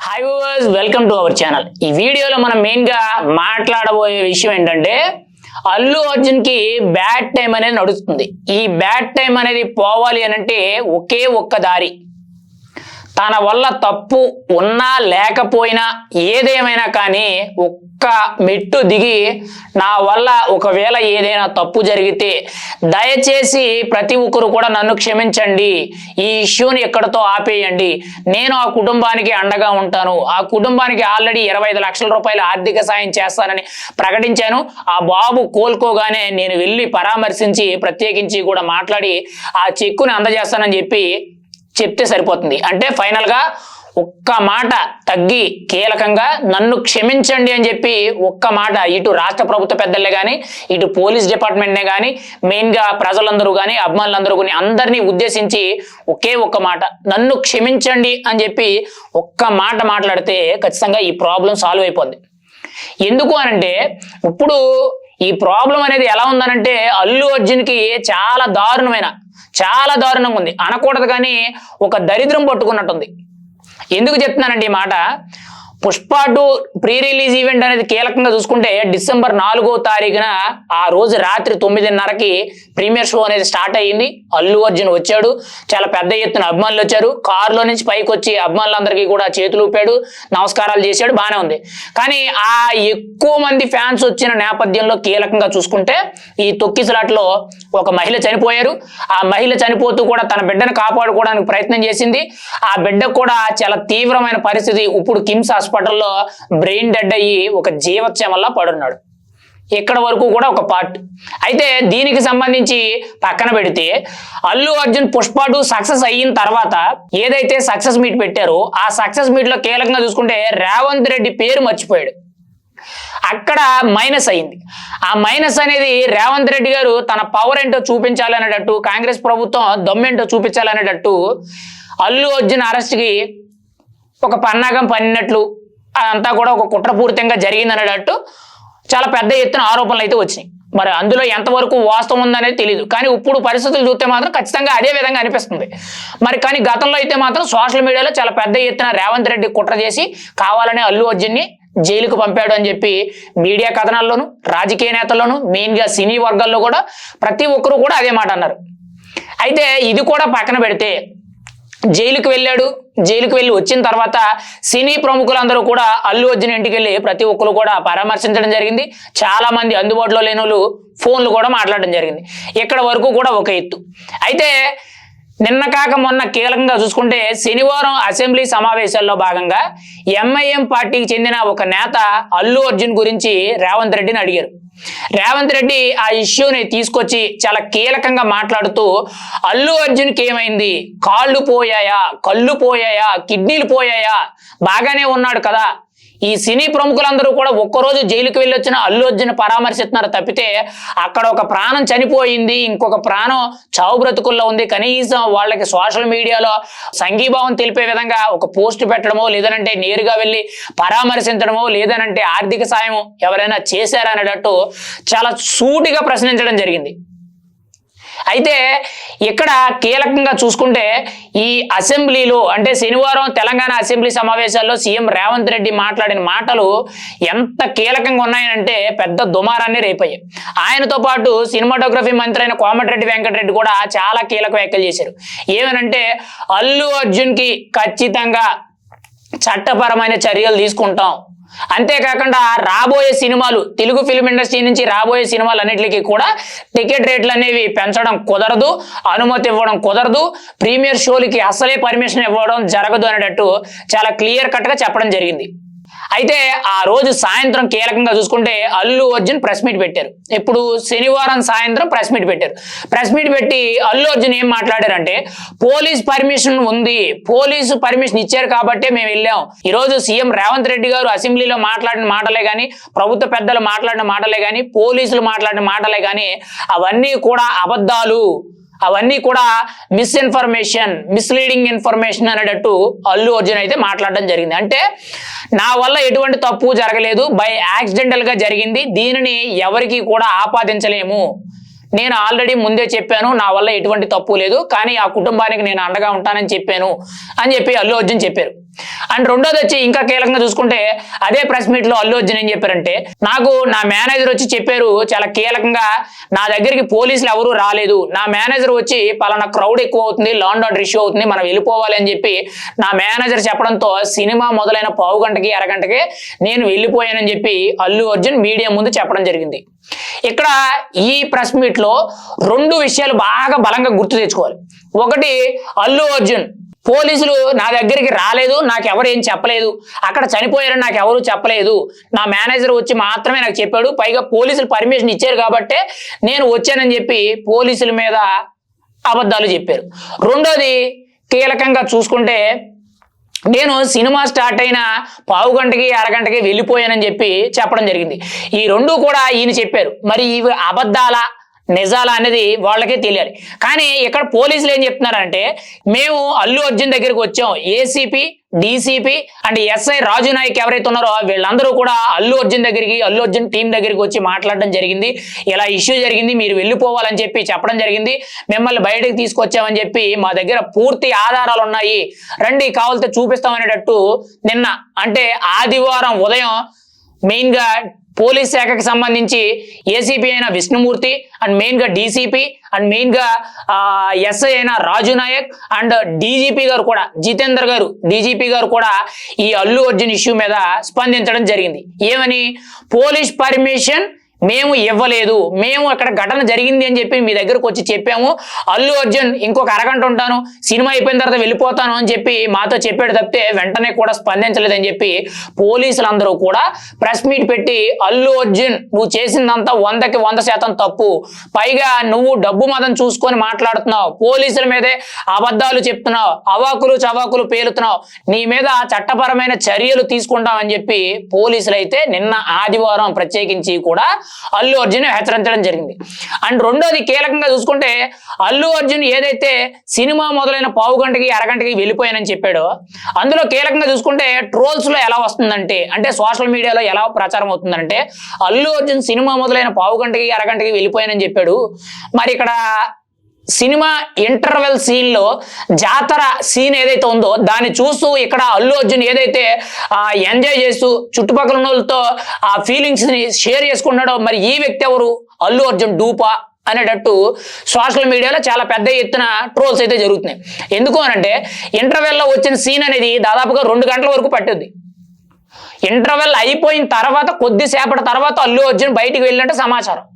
Hi viewers, welcome to our channel. ఈ వీడియోలో మనం మెయిన్గా మాట్లాడబోయే విషయం ఏంటంటే అల్లు అర్జున్ కి బ్యాడ్ టైం అనేది నడుస్తుంది. ఈ బ్యాడ్ టైం అనేది పోవాలి అని అంటే ఒకే ఒక్క దారి. తన వల్ల తప్పు ఉన్నా లేకపోయినా ఏదేమైనా కానీ ఒక్క మెట్టు దిగి నా వల్ల ఒకవేళ ఏదైనా తప్పు జరిగితే దయచేసి ప్రతి ఒక్కరు కూడా నన్ను క్షమించండి, ఈ ఇష్యూని ఎక్కడితో ఆపేయండి, నేను ఆ కుటుంబానికి అండగా ఉంటాను, ఆ కుటుంబానికి ఆల్రెడీ 25 లక్షల రూపాయల ఆర్థిక సాయం చేస్తానని ప్రకటించాను. ఆ బాబు కోలుకోగానే నేను వెళ్ళి పరామర్శించి ప్రత్యేకించి కూడా మాట్లాడి ఆ చెక్కుని అందజేస్తానని చెప్తే సరిపోతుంది. అంటే ఫైనల్గా ఒక్క మాట తగ్గి కీలకంగా నన్ను క్షమించండి అని చెప్పి ఒక్క మాట ఇటు రాష్ట్ర ప్రభుత్వ పెద్దలే కానీ ఇటు పోలీస్ డిపార్ట్మెంట్నే కానీ మెయిన్గా ప్రజలందరూ కానీ అభిమానులందరూ కానీ అందరినీ ఉద్దేశించి ఒకే ఒక్క మాట నన్ను క్షమించండి అని చెప్పి ఒక్క మాట మాట్లాడితే ఖచ్చితంగా ఈ ప్రాబ్లం సాల్వ్ అయిపోద్ది. ఎందుకు అనంటే ఇప్పుడు ఈ ప్రాబ్లం అనేది ఎలా ఉందనంటే అల్లు అర్జున్కి చాలా దారుణంగా ఉంది. అనకూడదు కానీ ఒక దరిద్రం పట్టుకున్నట్టుంది. ఎందుకు చెప్తున్నానండి ఈ మాట? పుష్ప 2 ప్రీ రిలీజ్ ఈవెంట్ అనేది కీలకంగా చూసుకుంటే డిసెంబర్ 4వ తారీఖున ఆ రోజు రాత్రి 9:30కి ప్రీమియర్ షో అనేది స్టార్ట్ అయ్యింది. అల్లు అర్జున్ వచ్చాడు, చాలా పెద్ద ఎత్తున అభిమానులు వచ్చారు. కారులో నుంచి పైకి వచ్చి అభిమానులందరికీ కూడా చేతులు ఊపాడు, నమస్కారాలు చేశాడు, బాగానే ఉంది. కానీ ఆ ఎక్కువ మంది ఫ్యాన్స్ వచ్చిన నేపథ్యంలో కీలకంగా చూసుకుంటే ఈ తొక్కిసలాట్లో ఒక మహిళ చనిపోయారు. ఆ మహిళ చనిపోతూ కూడా తన బిడ్డను కాపాడుకోవడానికి ప్రయత్నం చేసింది. ఆ బిడ్డకు కూడా చాలా తీవ్రమైన పరిస్థితి. ఇప్పుడు కిమ్స్ హాస్పిటల్లో బ్రెయిన్ డెడ్ అయ్యి ఒక జీవత్యమల్లా పడున్నాడు. ఇక్కడ వరకు కూడా ఒక పార్ట్. అయితే దీనికి సంబంధించి పక్కన పెడితే అల్లు అర్జున్ పుష్ప 2 సక్సెస్ అయిన తర్వాత ఏదైతే సక్సెస్ మీట్ పెట్టారో ఆ సక్సెస్ మీట్ లో కీలకంగా చూసుకుంటే రేవంత్ రెడ్డి పేరు మర్చిపోయాడు. అక్కడ మైనస్ అయింది. ఆ మైనస్ అనేది రేవంత్ రెడ్డి గారు తన పవర్ ఏంటో చూపించాలనేటట్టు, కాంగ్రెస్ ప్రభుత్వం దమ్మేంటో చూపించాలనేటట్టు అల్లు అర్జున్ అరెస్ట్కి ఒక పన్నాగం పన్నినట్లు అదంతా కూడా ఒక కుట్రపూరితంగా జరిగింది అనేటట్టు చాలా పెద్ద ఎత్తున ఆరోపణలు అయితే వచ్చినాయి. మరి అందులో ఎంతవరకు వాస్తవం ఉందనేది తెలియదు. కానీ ఇప్పుడు పరిస్థితులు చూస్తే మాత్రం ఖచ్చితంగా అదే విధంగా అనిపిస్తుంది. మరి కానీ గతంలో అయితే మాత్రం సోషల్ మీడియాలో చాలా పెద్ద ఎత్తున రేవంత్ రెడ్డి కుట్ర చేసి కావాలనే అల్లు అర్జున్ని జైలుకు పంపాడు అని చెప్పి మీడియా కథనాల్లోనూ రాజకీయ నేతల్లోనూ మెయిన్గా సినీ వర్గాల్లో కూడా ప్రతి ఒక్కరు కూడా అదే మాట అన్నారు. అయితే ఇది కూడా పక్కన పెడితే జైలుకి వెళ్ళి వచ్చిన తర్వాత సినీ ప్రముఖులందరూ కూడా అల్లు అర్జున్ ఇంటికి వెళ్ళి ప్రతి ఒక్కరు కూడా పరామర్శించడం జరిగింది. చాలా మంది అందుబాటులో లేని వాళ్ళు ఫోన్లు కూడా మాట్లాడడం జరిగింది. ఇక్కడ వరకు కూడా ఒక ఎత్తు. అయితే నిన్న కాక మొన్న కీలకంగా చూసుకుంటే శనివారం అసెంబ్లీ సమావేశాల్లో భాగంగా ఎంఐఎం పార్టీకి చెందిన ఒక నేత అల్లు అర్జున్ గురించి రేవంత్ రెడ్డిని అడిగారు. రేవంత్ రెడ్డి ఆ ఇష్యూని తీసుకొచ్చి చాలా కీలకంగా మాట్లాడుతూ అల్లు అర్జున్కి ఏమైంది, కాళ్ళు పోయాయా, కళ్ళు పోయాయా, కిడ్నీలు పోయాయా, బాగానే ఉన్నాడు కదా. ఈ సినీ ప్రముఖులందరూ కూడా ఒక్కరోజు జైలుకి వెళ్ళి వచ్చిన అల్లు అర్జున్ పరామర్శిస్తున్నారు తప్పితే అక్కడ ఒక ప్రాణం చనిపోయింది, ఇంకొక ప్రాణం చావు బ్రతుకుల్లో ఉంది, కనీసం వాళ్ళకి సోషల్ మీడియాలో సంఘీభావం తెలిపే విధంగా ఒక పోస్ట్ పెట్టడమో, లేదనంటే నేరుగా వెళ్ళి పరామర్శించడమో, లేదనంటే ఆర్థిక సాయం ఎవరైనా చేశారా అనేటట్టు చాలా సూటిగా ప్రశ్నించడం జరిగింది. అయితే ఇక్కడ కీలకంగా చూసుకుంటే ఈ అసెంబ్లీలో అంటే శనివారం తెలంగాణ అసెంబ్లీ సమావేశాల్లో సీఎం రేవంత్ రెడ్డి మాట్లాడిన మాటలు ఎంత కీలకంగా ఉన్నాయనంటే పెద్ద దుమారాన్ని రేపాయి. ఆయనతో పాటు సినిమాటోగ్రఫీ మంత్రి అయిన కోమటిరెడ్డి వెంకటరెడ్డి కూడా చాలా కీలక వ్యాఖ్యలు చేశారు. ఏమనంటే అల్లు అర్జున్కి ఖచ్చితంగా చట్టపరమైన చర్యలు తీసుకుంటాం, అంతేకాకుండా రాబోయే సినిమాలు తెలుగు ఫిల్మ్ ఇండస్ట్రీ నుంచి రాబోయే సినిమాలు అన్నిటికీ కూడా టికెట్ రేట్లు అనేవి పెంచడం కుదరదు, అనుమతి ఇవ్వడం కుదరదు, ప్రీమియర్ షోలకి అసలే పర్మిషన్ ఇవ్వడం జరగదు అనేటట్టు చాలా క్లియర్ కట్గా చెప్పడం జరిగింది. అయితే ఆ రోజు సాయంత్రం కీలకంగా చూసుకుంటే అల్లు అర్జున్ ప్రెస్ మీట్ పెట్టారు. ఇప్పుడు శనివారం సాయంత్రం ప్రెస్ మీట్ పెట్టారు. ప్రెస్ మీట్ పెట్టి అల్లు అర్జున్ ఏం మాట్లాడారంటే పోలీస్ పర్మిషన్ ఉంది, పోలీసు పర్మిషన్ ఇచ్చారు కాబట్టే మేము వెళ్ళాం. ఈరోజు సీఎం రేవంత్ రెడ్డి గారు అసెంబ్లీలో మాట్లాడిన మాటలే కానీ, ప్రభుత్వ పెద్దలు మాట్లాడిన మాటలే కానీ, పోలీసులు మాట్లాడిన మాటలే కానీ అవన్నీ కూడా అబద్ధాలు, అవన్నీ కూడా మిస్ఇన్ఫర్మేషన్, మిస్లీడింగ్ ఇన్ఫర్మేషన్ అనేటట్టు అల్లు అర్జున్ అయితే మాట్లాడడం జరిగింది. అంటే నా వల్ల ఎటువంటి తప్పు జరగలేదు, బై యాక్సిడెంటల్ గా జరిగింది, దీనిని ఎవరికి కూడా ఆపాదించలేము, నేను ఆల్రెడీ ముందే చెప్పాను, నా వల్ల ఎటువంటి తప్పు లేదు, కానీ ఆ కుటుంబానికి నేను అండగా ఉంటానని చెప్పాను అని చెప్పి అల్లు అర్జున్ చెప్పారు. అండ్ రెండోది వచ్చి ఇంకా కీలకంగా చూసుకుంటే అదే ప్రెస్ మీట్ లో అల్లు అర్జున్ ఏం చెప్పారంటే, నాకు నా మేనేజర్ వచ్చి చెప్పారు చాలా కీలకంగా, నా దగ్గరికి పోలీసులు ఎవరూ రాలేదు, నా మేనేజర్ వచ్చి పలానా క్రౌడ్ ఎక్కువ అవుతుంది, లా అండ్ ఆర్డర్ ఇష్యూ అవుతుంది, మనం వెళ్ళిపోవాలి అని చెప్పి నా మేనేజర్ చెప్పడంతో సినిమా మొదలైన పావు గంటకి అరగంటకి నేను వెళ్ళిపోయానని చెప్పి అల్లు అర్జున్ మీడియా ముందు చెప్పడం జరిగింది. ఇక్కడ ఈ ప్రెస్ మీట్ లో రెండు విషయాలు బాగా బలంగా గుర్తు తెచ్చుకోవాలి. ఒకటి, అల్లు అర్జున్ పోలీసులు నా దగ్గరికి రాలేదు, నాకు ఎవరు ఏం చెప్పలేదు, అక్కడ చనిపోయారని నాకు ఎవరు చెప్పలేదు, నా మేనేజర్ వచ్చి మాత్రమే నాకు చెప్పాడు, పైగా పోలీసులు పర్మిషన్ ఇచ్చారు కాబట్టే నేను వచ్చానని చెప్పి పోలీసుల మీద అబద్ధాలు చెప్పారు. రెండోది కీలకంగా చూసుకుంటే, నేను సినిమా స్టార్ట్ అయిన పావు గంటకి అరగంటకి వెళ్ళిపోయానని చెప్పి చెప్పడం జరిగింది. ఈ రెండు కూడా ఈయన చెప్పారు. మరి ఇవి అబద్ధాలా నిజాలా అనేది వాళ్ళకే తెలియాలి. కానీ ఇక్కడ పోలీసులు ఏం చెప్తున్నారంటే, మేము అల్లు అర్జున్ దగ్గరికి వచ్చాం, ఏసీపీ, డీసీపీ అండ్ ఎస్ఐ రాజు నాయక్ ఎవరైతే ఉన్నారో వీళ్ళందరూ కూడా అల్లు అర్జున్ దగ్గరికి, అల్లు అర్జున్ టీం దగ్గరికి వచ్చి మాట్లాడడం జరిగింది, ఇలా ఇష్యూ జరిగింది, మీరు వెళ్ళిపోవాలని చెప్పి చెప్పడం జరిగింది, మిమ్మల్ని బయటకు తీసుకొచ్చామని చెప్పి మా దగ్గర పూర్తి ఆధారాలు ఉన్నాయి, రండి కావాలితే చూపిస్తామనేటట్టు నిన్న అంటే ఆదివారం ఉదయం మెయిన్ గా పోలీస్ శాఖకి సంబంధించి ఏసీపీ అయిన విష్ణుమూర్తి అండ్ మెయిన్ గా డీసీపీ అండ్ మెయిన్ గా ఎస్ఐ అయిన రాజు నాయక్ అండ్ డీజీపీ గారు కూడా జితేందర్ గారు డీజీపీ గారు కూడా ఈ అల్లు అర్జున్ ఇష్యూ మీద స్పందించడం జరిగింది. ఏమని, పోలీస్ పర్మిషన్ మేము ఇవ్వలేదు, మేము అక్కడ ఘటన జరిగింది అని చెప్పి మీ దగ్గరకు వచ్చి చెప్పాము, అల్లు అర్జున్ ఇంకొక అరగంట ఉంటాను, సినిమా అయిపోయిన తర్వాత వెళ్ళిపోతాను అని చెప్పి మాతో చెప్పాడు తప్పితే వెంటనే కూడా స్పందించలేదని చెప్పి పోలీసులందరూ కూడా ప్రెస్ మీట్ పెట్టి, అల్లు అర్జున్ నువ్వు చేసిందంతా 100కి 100% తప్పు, పైగా నువ్వు డబ్బు మదం చూసుకొని మాట్లాడుతున్నావు, పోలీసుల మీదే అబద్ధాలు చెప్తున్నావు, అవాకులు చవాకులు పేలుతున్నావు, నీ మీద చట్టపరమైన చర్యలు తీసుకుంటామని చెప్పి పోలీసులు అయితే నిన్న ఆదివారం ప్రత్యేకించి కూడా అల్లు అర్జున్ హెచ్చరించడం జరిగింది. అండ్ రెండోది కీలకంగా చూసుకుంటే, అల్లు అర్జున్ ఏదైతే సినిమా మొదలైన పావు గంటకి అరగంటకి వెళ్ళిపోయానని చెప్పాడో అందులో కీలకంగా చూసుకుంటే ట్రోల్స్ లో ఎలా వస్తుందంటే, అంటే సోషల్ మీడియాలో ఎలా ప్రచారం అవుతుందంటే, అల్లు అర్జున్ సినిమా మొదలైన పావు గంటకి అరగంటకి వెళ్ళిపోయానని చెప్పాడు, మరి ఇక్కడ సినిమా ఇంటర్వెల్ సీన్ లో జాతర సీన్ ఏదైతే ఉందో దాన్ని చూస్తూ ఇక్కడ అల్లు అర్జున్ ఏదైతే ఎంజాయ్ చేస్తూ చుట్టుపక్కల ఉన్న వాళ్ళతో ఆ ఫీలింగ్స్ ని షేర్ చేసుకున్నాడో, మరి ఈ వ్యక్తి ఎవరు, అల్లు అర్జున్ డూపా అనేటట్టు సోషల్ మీడియాలో చాలా పెద్ద ఎత్తున ట్రోల్స్ అయితే జరుగుతున్నాయి. ఎందుకు అనంటే, ఇంటర్వెల్ లో వచ్చిన సీన్ అనేది దాదాపుగా 2 గంటల వరకు పట్టుద్ది. ఇంటర్వెల్ అయిపోయిన తర్వాత కొద్దిసేపటి తర్వాత అల్లు అర్జున్ బయటికి వెళ్ళినట్టు సమాచారం.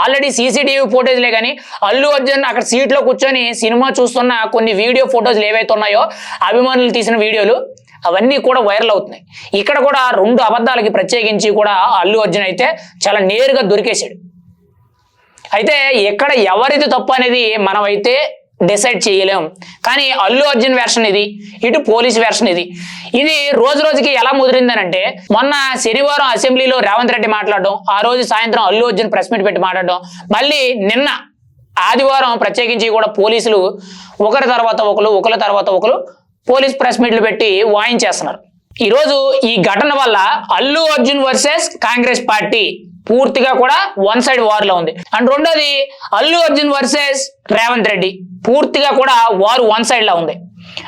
ఆల్రెడీ సీసీటీవీ ఫోటోజ్లే కానీ అల్లు అర్జున్ అక్కడ సీట్లో కూర్చొని సినిమా చూస్తున్న కొన్ని వీడియో ఫోటోలు ఏవైతే ఉన్నాయో అభిమానులు తీసిన వీడియోలు అవన్నీ కూడా వైరల్ అవుతున్నాయి. ఇక్కడ కూడా 2 అబద్ధాలకి ప్రత్యేకించి కూడా అల్లు అర్జున్ అయితే చాలా నేరుగా దొరికేశాడు. అయితే ఎక్కడ ఎవరిది తప్పు అనేది మనం అయితే డిసైడ్ చేయలేం. కానీ అల్లు అర్జున్ వెర్షన్ ఇది, ఇటు పోలీస్ వెర్షన్ ఇది. ఇది రోజు రోజుకి ఎలా ముదిరిందనంటే, మొన్న శనివారం అసెంబ్లీలో రేవంత్ రెడ్డి మాట్లాడడం, ఆ రోజు సాయంత్రం అల్లు అర్జున్ ప్రెస్ మీట్ పెట్టి మాట్లాడడం, మళ్ళీ నిన్న ఆదివారం ప్రత్యేకించి కూడా పోలీసులు ఒకరి తర్వాత ఒకరు పోలీస్ ప్రెస్ మీట్లు పెట్టి వాయించేస్తున్నారు. ఈరోజు ఈ ఘటన వల్ల అల్లు అర్జున్ వర్సెస్ కాంగ్రెస్ పార్టీ పూర్తిగా కూడా 1 సైడ్ వార్ లో ఉంది. అండ్ రెండోది అల్లు అర్జున్ వర్సెస్ రేవంత్ రెడ్డి పూర్తిగా కూడా వారు 1 సైడ్ లా ఉంది.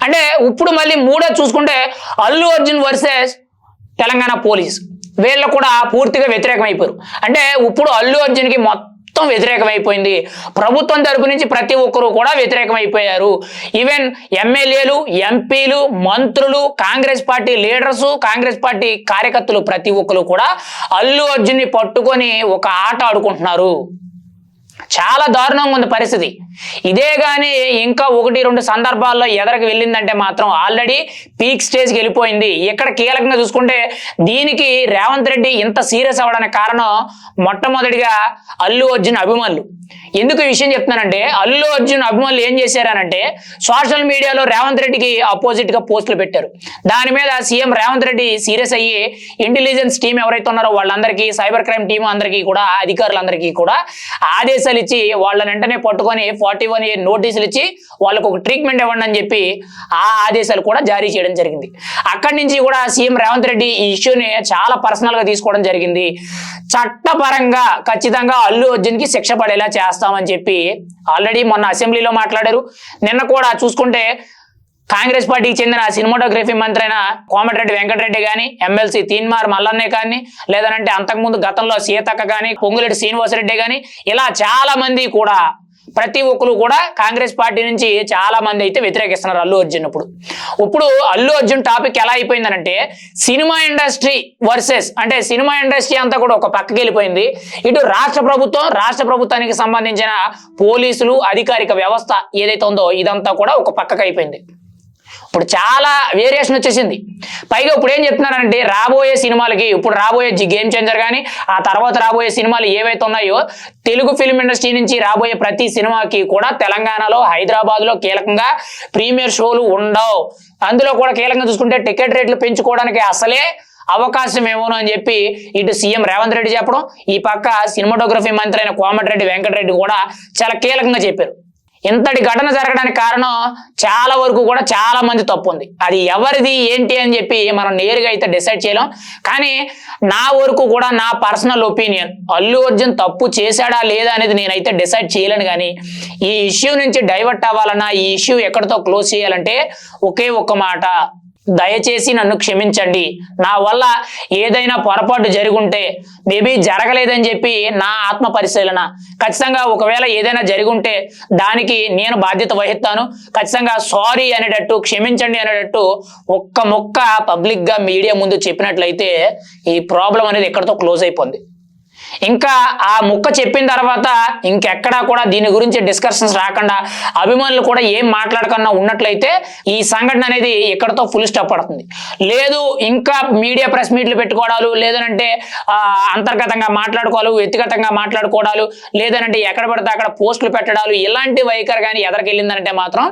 అంటే ఇప్పుడు మళ్ళీ మూడో చూసుకుంటే అల్లు అర్జున్ వర్సెస్ తెలంగాణ పోలీస్, వీళ్ళు కూడా పూర్తిగా వ్యతిరేకం అయిపోయారు. అంటే ఇప్పుడు అల్లు అర్జున్ కి మొత్తం వ్యతిరేకమైపోయింది. ప్రభుత్వం తరపు నుంచి ప్రతి ఒక్కరూ కూడా వ్యతిరేకమైపోయారు. ఈవెన్ ఎమ్మెల్యేలు, ఎంపీలు, మంత్రులు, Congress party leaders, Congress party కార్యకర్తలు ప్రతి ఒక్కరు కూడా అల్లు అర్జున్ ని పట్టుకొని ఒక ఆట ఆడుకుంటున్నారు. చాలా దారుణంగా ఉంది పరిస్థితి. ఇదే గాని ఇంకా 1-2 సందర్భాల్లో ఎదరికి వెళ్ళిందంటే మాత్రం ఆల్రెడీ పీక్ స్టేజ్కి వెళ్ళిపోయింది. ఇక్కడ కీలకంగా చూసుకుంటే దీనికి రేవంత్ రెడ్డి ఇంత సీరియస్ అవ్వడానికి కారణం మొట్టమొదటిగా అల్లు అర్జున్ అభిమానులు. ఎందుకు ఈ విషయం చెప్తున్నానంటే, అల్లు అర్జున్ అభిమానులు ఏం చేశారనంటే సోషల్ మీడియాలో రేవంత్ రెడ్డికి అపోజిట్ గా పోస్టులు పెట్టారు. దాని మీద సీఎం రేవంత్ రెడ్డి సీరియస్ అయ్యి ఇంటెలిజెన్స్ టీం ఎవరైతే ఉన్నారో వాళ్ళందరికీ, సైబర్ క్రైమ్ టీం అందరికీ కూడా, అధికారులందరికీ కూడా ఆదేశాలు ఆదేశాలు ఇచ్చి వాళ్ళని వెంటనే పట్టుకొని 41A నోటీసులు ఇచ్చి వాళ్ళకు ఒక ట్రీట్మెంట్ ఇవ్వండి అని చెప్పి ఆ ఆదేశాలు కూడా జారీ చేయడం జరిగింది. అక్కడి నుంచి కూడా సీఎం రేవంత్ రెడ్డి ఈ ఇష్యూని చాలా పర్సనల్ గా తీసుకోవడం జరిగింది. చట్టపరంగా ఖచ్చితంగా అల్లు అర్జున్ కి శిక్ష పడేలా చేస్తామని చెప్పి ఆల్రెడీ మొన్న అసెంబ్లీలో మాట్లాడారు. నిన్న కూడా చూసుకుంటే కాంగ్రెస్ పార్టీకి చెందిన సినిమాటోగ్రఫీ మంత్రి అయిన కోమటిరెడ్డి వెంకటరెడ్డి కానీ, ఎమ్మెల్సీ తీన్మార్ మల్లన్నే కానీ, లేదంటే అంతకుముందు గతంలో సీతక్క కానీ, పొంగులేటి శ్రీనివాసరెడ్డి కానీ, ఇలా చాలా మంది కూడా ప్రతి ఒక్కరు కూడా కాంగ్రెస్ పార్టీ నుంచి చాలా మంది అయితే వ్యతిరేకిస్తున్నారు అల్లు అర్జున్. ఇప్పుడు అల్లు అర్జున్ టాపిక్ ఎలా అయిపోయిందనంటే సినిమా ఇండస్ట్రీ వర్సెస్, అంటే సినిమా ఇండస్ట్రీ అంతా కూడా ఒక పక్కకి వెళ్ళిపోయింది. ఇటు రాష్ట్ర ప్రభుత్వానికి సంబంధించిన పోలీసులు, అధికారిక వ్యవస్థ ఏదైతే ఉందో ఇదంతా కూడా ఒక పక్కకి అయిపోయింది. ఇప్పుడు చాలా వేరియేషన్ వచ్చేసింది. పైగా ఇప్పుడు ఏం చెప్తున్నారంటే రాబోయే సినిమాలకి, ఇప్పుడు రాబోయే గేమ్ చేంజర్ కానీ ఆ తర్వాత రాబోయే సినిమాలు ఏవైతే ఉన్నాయో తెలుగు ఫిల్మ్ ఇండస్ట్రీ నుంచి రాబోయే ప్రతి సినిమాకి కూడా తెలంగాణలో, హైదరాబాద్లో కీలకంగా ప్రీమియర్ షోలు ఉండవు. అందులో కూడా కీలకంగా చూసుకుంటే టికెట్ రేట్లు పెంచుకోవడానికి అసలే అవకాశం ఏమోను అని చెప్పి ఇటు సీఎం రేవంత్ రెడ్డి చెప్పడం, ఈ పక్క సినిమాటోగ్రఫీ మంత్రి అయిన కోమటిరెడ్డి వెంకటరెడ్డి కూడా చాలా కీలకంగా చెప్పారు. ఇంతటి ఘటన జరగడానికి కారణం చాలా వరకు కూడా చాలా మంది తప్పు ఉంది. అది ఎవరిది ఏంటి అని చెప్పి మనం నేరుగా అయితే డిసైడ్ చేయలేం. కానీ నా వరకు కూడా నా పర్సనల్ ఒపీనియన్, అల్లు అర్జున్ తప్పు చేశాడా లేదా అనేది నేనైతే డిసైడ్ చేయలేను. కానీ ఈ ఇష్యూ నుంచి డైవర్ట్ అవ్వాలన్నా, ఈ ఇష్యూ ఎక్కడితో క్లోజ్ చేయాలంటే ఒకే ఒక్క మాట, దయచేసి నన్ను క్షమించండి. నా వల్ల ఏదైనా పొరపాటు జరుగుంటే, మేబీ జరగలేదని చెప్పి నా ఆత్మ పరిశీలన, ఖచ్చితంగా ఒకవేళ ఏదైనా జరుగుంటే దానికి నేను బాధ్యత వహిస్తాను. ఖచ్చితంగా సారీ అనేటట్టు, క్షమించండి అనేటట్టు ఒక్క ముక్క పబ్లిక్ గా మీడియా ముందు చెప్పినట్లయితే ఈ ప్రాబ్లం అనేది ఎక్కడితో క్లోజ్ అయిపోద్ది. ఇంకా ఆ ముక్క చెప్పిన తర్వాత ఇంకెక్కడా కూడా దీని గురించి డిస్కషన్స్ రాకుండా, అభిమానులు కూడా ఏం మాట్లాడకుండా ఉన్నట్లయితే ఈ సంఘటన అనేది ఎక్కడితో ఫుల్ స్టాప్ పడుతుంది. లేదు ఇంకా మీడియా ప్రెస్ మీట్లు పెట్టుకోవడాలు, లేదనంటే అంతర్గతంగా మాట్లాడుకోవాలి, వ్యక్తిగతంగా మాట్లాడుకోవడాలు, లేదనంటే ఎక్కడ పడితే అక్కడ పోస్టులు పెట్టడాలు, ఇలాంటి వైఖరి కానీ ఎదరికెళ్ళిందంటే మాత్రం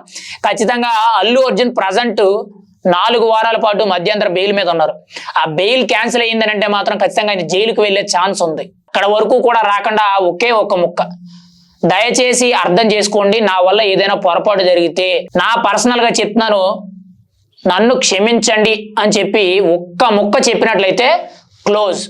ఖచ్చితంగా అల్లు అర్జున్ ప్రజెంట్ 4 వారాల పాటు మధ్యంతర బెయిల్ మీద ఉన్నారు. ఆ బెయిల్ క్యాన్సిల్ అయ్యిందనంటే మాత్రం ఖచ్చితంగా ఆయన జైలుకు వెళ్లే ఛాన్స్ ఉంది. అక్కడ వరకు కూడా రాకుండా ఒకే ఒక్క ముక్క, దయచేసి అర్థం చేసుకోండి, నా వల్ల ఏదైనా పొరపాటు జరిగితే నా పర్సనల్ గా చెప్తున్నాను, నన్ను క్షమించండి అని చెప్పి ఒక్క ముక్క చెప్పినట్లయితే క్లోజ్.